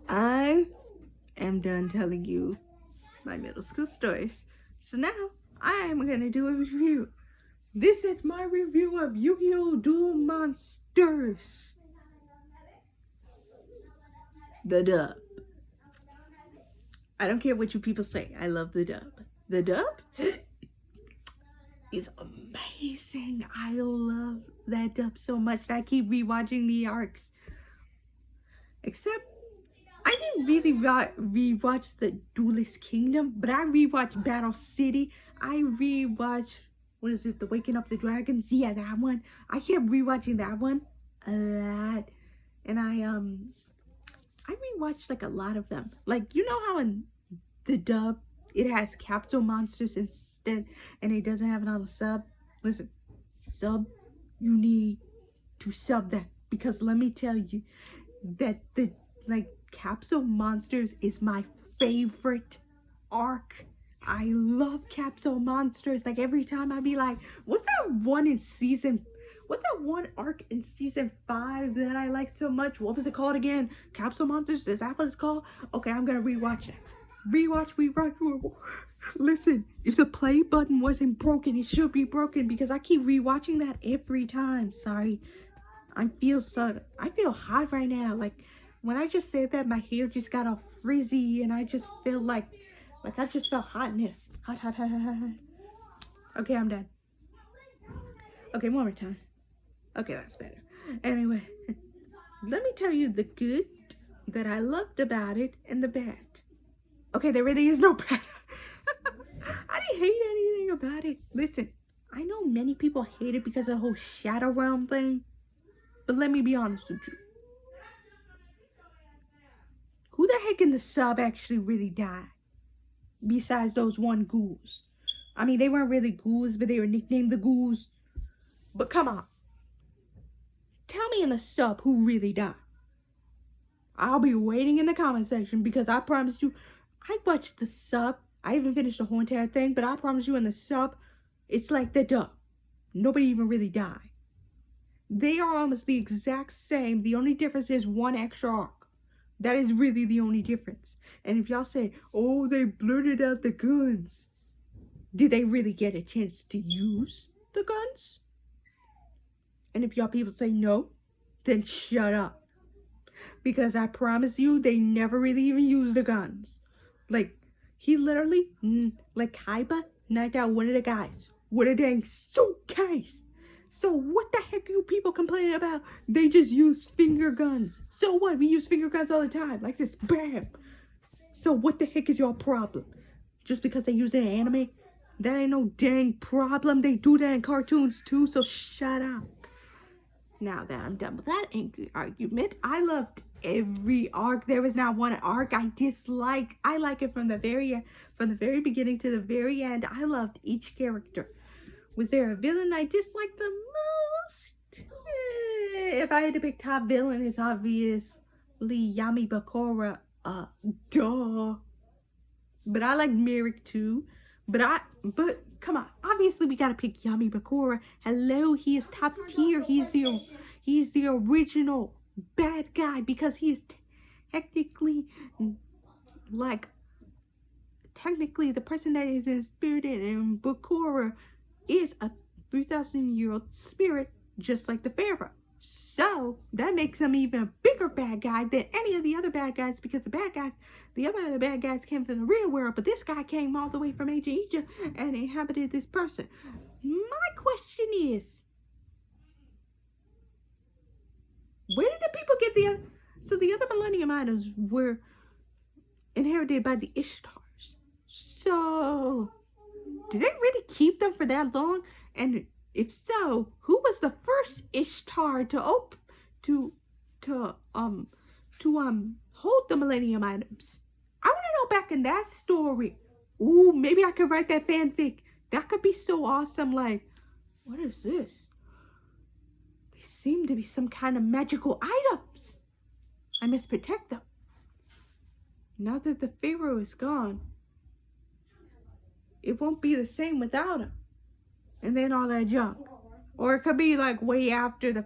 I am done telling you my middle school stories. So now I am going to do a review. This is my review of Yu-Gi-Oh! Duel Monsters. The dub. I don't care what you people say. I love the dub. The dub is amazing. I love that dub so much that I keep rewatching the arcs. Except I didn't really rewatch the Duelist Kingdom, but I rewatched Battle City. I rewatched, what is it, The Waking Up the Dragons? Yeah, that one. I kept rewatching that one a lot. And I rewatched like a lot of them. Like, you know how in the dub it has capsule monsters instead and it doesn't have it on the sub? Listen, sub, you need to sub that, because let me tell you that the like capsule monsters is my favorite arc. I love capsule monsters. Like every time I'd be like, what's that one arc in season 5 that I like so much? What was it called again? Capsule monsters? Is that what it's called? Okay, I'm gonna rewatch it. Rewatch. Listen, if the play button wasn't broken, it should be broken, because I keep rewatching that every time. Sorry. I feel hot right now. Like when I just said that, my hair just got all frizzy and I just feel like I just felt hotness. Hot. Okay, I'm done. Okay, one more time. Okay, that's better. Anyway, let me tell you the good that I loved about it and the bad. Okay, there really is no bad. I didn't hate anything about it. Listen, I know many people hate it because of the whole Shadow Realm thing. But let me be honest with you. Who the heck in the sub actually really died? Besides those one ghouls. I mean, they weren't really ghouls, but they were nicknamed the ghouls. But come on. Tell me in the sub who really died. I'll be waiting in the comment section, because I promise you, I watched the sub. I haven't finished the whole entire thing, but I promise you in the sub, it's like the dub. Nobody even really died. They are almost the exact same. The only difference is one extra arc. That is really the only difference. And if y'all say, oh, they blurted out the guns, did they really get a chance to use the guns? And if y'all people say no, then shut up. Because I promise you, they never really even used the guns. Like, he literally, like Kaiba, knocked out one of the guys with a dang suitcase. So what the heck are you people complaining about? They just use finger guns. So what? We use finger guns all the time. Like this. Bam. So what the heck is your problem? Just because they use it in anime? That ain't no dang problem. They do that in cartoons too. So shut up. Now that I'm done with that angry argument, I loved every arc. There was not one arc I dislike. I like it from the very beginning to the very end. I loved each character. Was there a villain I disliked the most? If I had to pick top villain, it's obviously Yami Bakura. Duh. But I like Merrick too. But come on. Obviously, we gotta pick Yami Bakura. Hello, he is top tier. He's the original bad guy, because he is technically the person that is inspirited in Bakura is a 3,000-year-old spirit, just like the Pharaoh. So that makes him even a bigger bad guy than any of the other bad guys, because the other bad guys came from the real world, but this guy came all the way from ancient Egypt and inhabited this person. My question is, where did the people get the other Millennium items were inherited by the Ishtars. So did they really keep them for that long? And if so, who was the first Ishtar to hold the Millennium items? I want to know back in that story. Ooh, maybe I could write that fanfic. That could be so awesome. Like, what is this? They seem to be some kind of magical items. I must protect them. Now that the Pharaoh is gone, it won't be the same without him. And then all that junk. Or it could be like way after the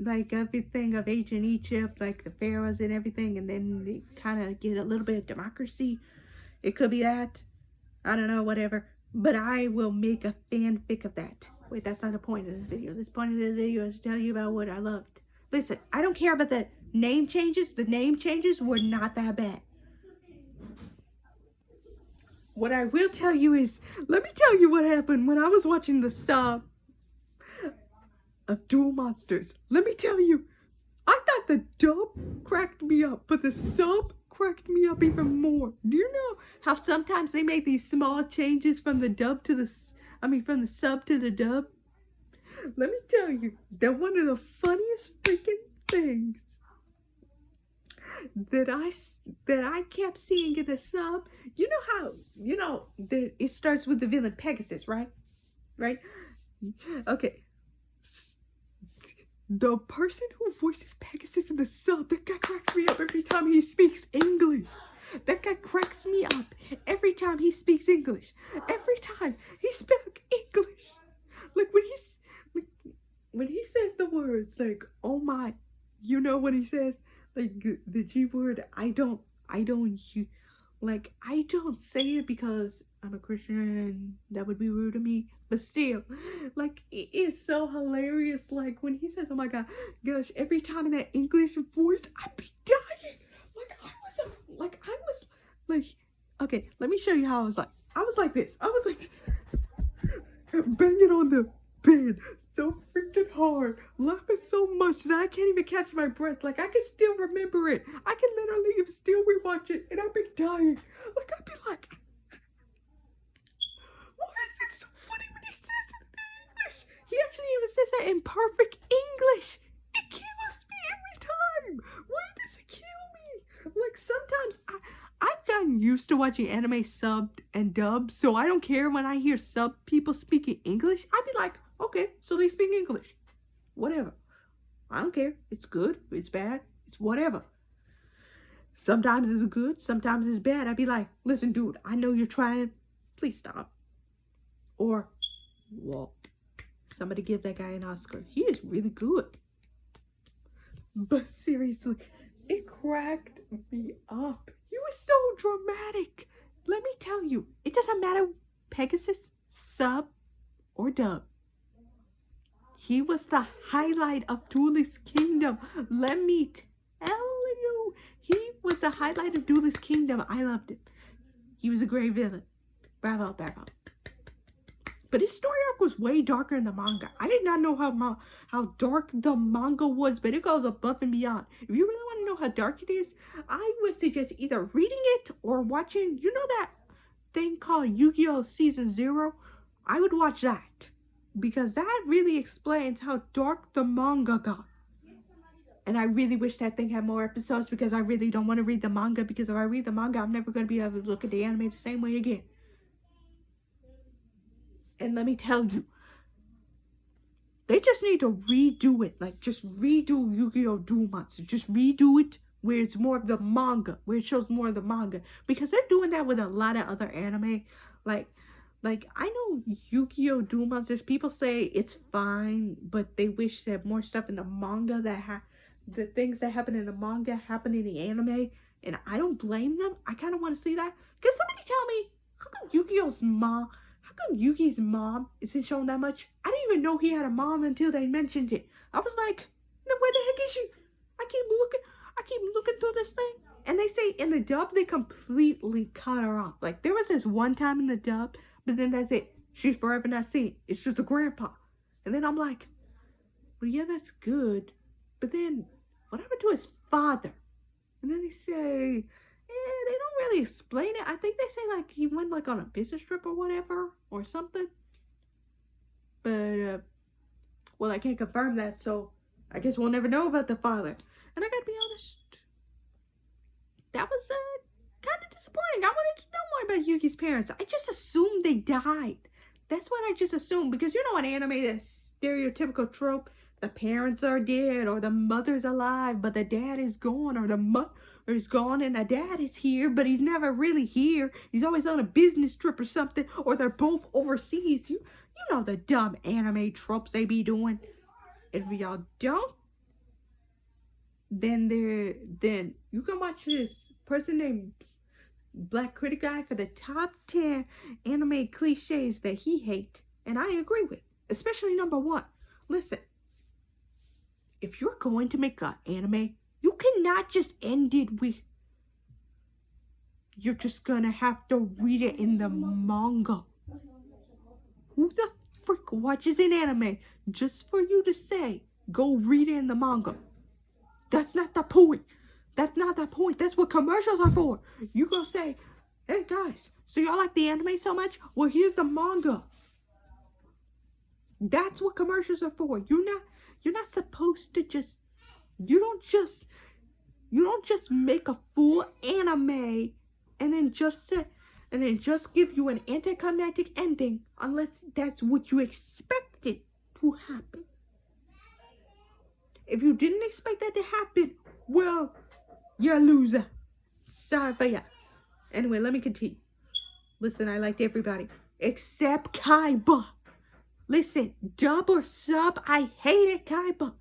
like everything of ancient Egypt, like the pharaohs and everything, and then they kind of get a little bit of democracy. It could be that. I don't know, whatever. But I will make a fanfic of that. Wait, that's not the point of this video. This point of this video is to tell you about what I loved. Listen, I don't care about the name changes. The name changes were not that bad. What I will tell you is, let me tell you what happened when I was watching the sub of Duel Monsters. Let me tell you, I thought the dub cracked me up, but the sub cracked me up even more. Do you know how sometimes they make these small changes from the dub to the, from the sub to the dub? Let me tell you that one of the funniest freaking things that I kept seeing in the sub, you know how, that it starts with the villain Pegasus, right? Right? Okay. The person who voices Pegasus in the sub, that guy cracks me up every time he speaks English. That guy cracks me up every time he speaks English. Every time he speaks English. Like when he says the words like, oh my, you know what he says? Like the G word, I don't say it because I'm a Christian and that would be rude to me. But still, like, it is so hilarious. Like when he says, oh my gosh, every time in that English voice, I'd be dying. Okay, let me show you how I was like. I was like this. I was like banging on the bed so freaking hard, laughing so much that I can't even catch my breath. Like, I can still remember it. I can literally still rewatch it, and I'd be dying. Like, I'd be like, why is it so funny when he says it in English? He actually even says that in perfect English. It kills me every time. Why does it kill me? Like, sometimes I've gotten used to watching anime subbed and dubbed, so I don't care when I hear sub people speaking English. I'd be like, okay, so they speak English. Whatever. I don't care. It's good. It's bad. It's whatever. Sometimes it's good. Sometimes it's bad. I'd be like, listen, dude, I know you're trying. Please stop. Or, well, somebody give that guy an Oscar. He is really good. But seriously, it cracked me up. He was so dramatic. Let me tell you, it doesn't matter Pegasus, sub, or dub. He was the highlight of Duelist Kingdom. Let me tell you, he was the highlight of Duelist Kingdom. I loved him. He was a great villain. Bravo, bravo. But his story arc was way darker in the manga. I did not know how dark the manga was, but it goes above and beyond. If you really want to know how dark it is, I would suggest either reading it or watching, you know that thing called Yu-Gi-Oh! Season 0? I would watch that, because that really explains how dark the manga got. And I really wish that thing had more episodes, because I really don't want to read the manga, because if I read the manga, I'm never going to be able to look at the anime the same way again. And let me tell you, they just need to redo it. Like, just redo Yu-Gi-Oh! Duel Monsters. Just redo it where it's more of the manga, where it shows more of the manga. Because they're doing that with a lot of other anime. Like I know Yu-Gi-Oh! Duel Monsters, people say it's fine, but they wish that more stuff in the manga the things that happen in the manga happen in the anime. And I don't blame them. I kind of want to see that. Because somebody tell me, how come Yugi's mom isn't shown that much? I didn't even know he had a mom until they mentioned it. I was like, where the heck is she? I keep looking through this thing. And they say in the dub, they completely cut her off. Like, there was this one time in the dub, but then that's it. She's forever not seen. It's just a grandpa. And then I'm like, well, yeah, that's good. But then, what happened to his father? And then they say, they don't really explain it. I think they say, like, he went, like, on a business trip or whatever, or something. But, well, I can't confirm that, so I guess we'll never know about the father. And I gotta be honest, that was, kind of disappointing. I wanted to know more about Yuki's parents. I just assumed they died. That's what I just assumed, because you know in anime, that stereotypical trope, the parents are dead, or the mother's alive, but the dad is gone, or the mother is gone and the dad is here, but he's never really here. He's always on a business trip or something, or they're both overseas. You know the dumb anime tropes they be doing. If y'all don't then you can watch this person named Black Critic Guy for the top 10 anime cliches that he hates, and I agree with, especially number one. Listen, if you're going to make an anime, you cannot just end it with, you're just gonna have to read it in the manga. Who the frick watches an anime just for you to say, go read it in the manga? That's not the point. That's not the point. That's what commercials are for. You gonna say, hey guys, so y'all like the anime so much? Well, here's the manga. That's what commercials are for. You're not supposed to just, you don't just make a full anime and then just give you an anticlimactic ending unless that's what you expected to happen. If you didn't expect that to happen, well, you're a loser. Sorry for ya. Anyway, let me continue. Listen, I liked everybody except Kaiba. Listen, dub or sub, I hated Kaiba.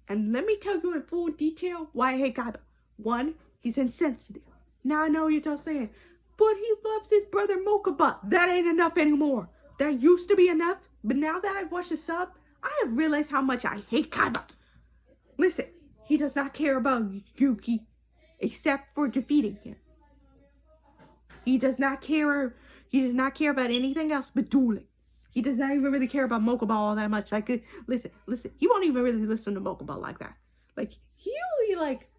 And let me tell you in full detail why I hate Kaiba. One, he's insensitive. Now I know what you're saying, but he loves his brother Mokuba. That ain't enough anymore. That used to be enough, but now that I've watched the sub, I have realized how much I hate Kaiba. Listen, he does not care about Yuki, except for defeating him. He does not care about anything else but dueling. He does not even really care about Mokuba all that much. Like, listen, he won't even really listen to Mokuba like that. Like, he'll be like,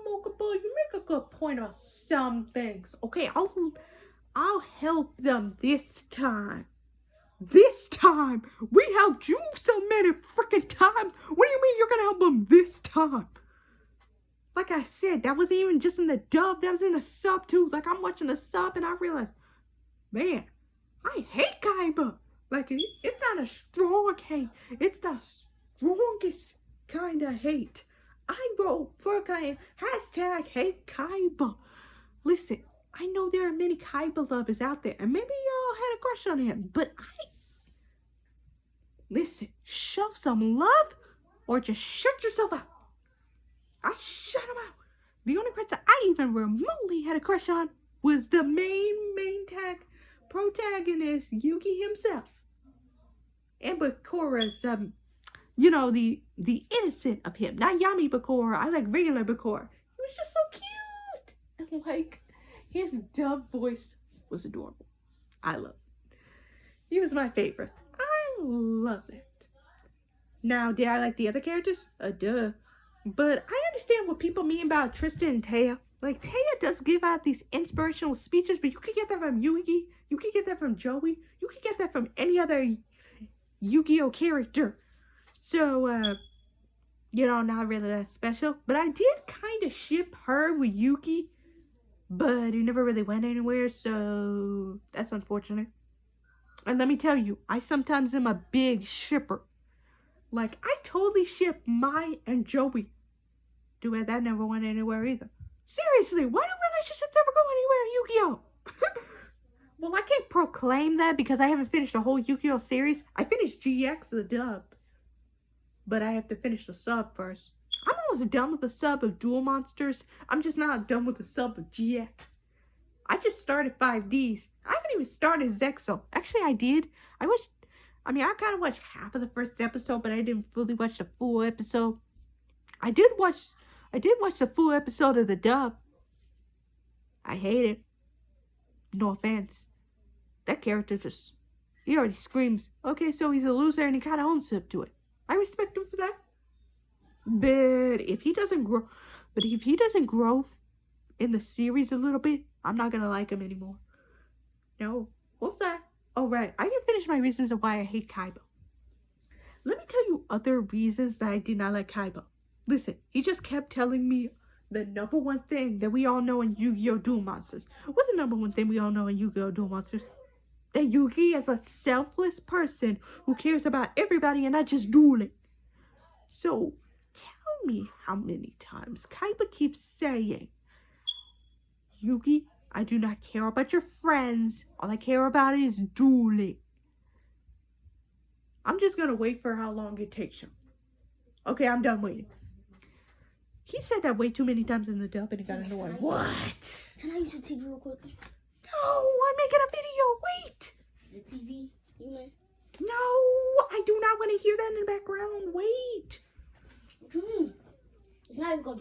Mokuba, you make a good point about some things. Okay, I'll help them this time. This time! We helped you so many freaking times! What do you mean you're gonna help them this time? Like I said, that wasn't even just in the dub, that was in the sub too. Like, I'm watching the sub and I realized, man, I hate Kaiba. Like, it's not a strong hate. It's the strongest kind of hate. I wrote for Kaiba, #hate Kaiba. Listen, I know there are many Kaiba lovers out there, and maybe y'all had a crush on him, but listen, show some love or just shut yourself out. I shut him out. The only person I even remotely had a crush on was the main protagonist, Yuki himself. And Bakura's, the innocent of him. Not Yami Bakura. I like regular Bakura. He was just so cute. And like, his dub voice was adorable. I love it. He was my favorite. I love it. Now, did I like the other characters? Duh. But I understand what people mean about Tristan and Taya. Like, Taya does give out these inspirational speeches, but you can get that from Yugi. You can get that from Joey. You can get that from any other Yu-Gi-Oh character. So, not really that special. But I did kind of ship her with Yuki, but it never really went anywhere, so that's unfortunate. And let me tell you, I sometimes am a big shipper. Like, I totally ship Mai and Joey. Dude, that never went anywhere either. Seriously, why do relationships never go anywhere in Yu-Gi-Oh? Well, I can't proclaim that because I haven't finished the whole Yu-Gi-Oh series. I finished GX, the dub. But I have to finish the sub first. I'm almost done with the sub of Duel Monsters. I'm just not done with the sub of GX. I just started 5Ds. I haven't even started Zexo. Actually, I did. I kind of watched half of the first episode, but I didn't fully watch the full episode. I did watch the full episode of the dub. I hate it. No offense. That character he already screams, okay, so he's a loser and he kind of owns up to it. I respect him for that. But if he doesn't grow in the series a little bit, I'm not going to like him anymore. No. What was that? Oh, right. I didn't finish my reasons of why I hate Kaiba. Let me tell you other reasons that I did not like Kaiba. Listen, he just kept telling me the number one thing that we all know in Yu-Gi-Oh! Duel Monsters. What's the number one thing we all know in Yu-Gi-Oh! Duel Monsters? That Yugi is a selfless person who cares about everybody and not just dueling. So, tell me how many times Kaiba keeps saying, Yugi, I do not care about your friends. All I care about is dueling. I'm just going to wait for how long it takes him. Okay, I'm done waiting. He said that way too many times in the dub and it got annoying. What? Can I use the TV real quick? No, I'm making a video. Wait. The TV, you mean? No, I do not want to hear that in the background. Wait. What do you mean? It's not even gonna be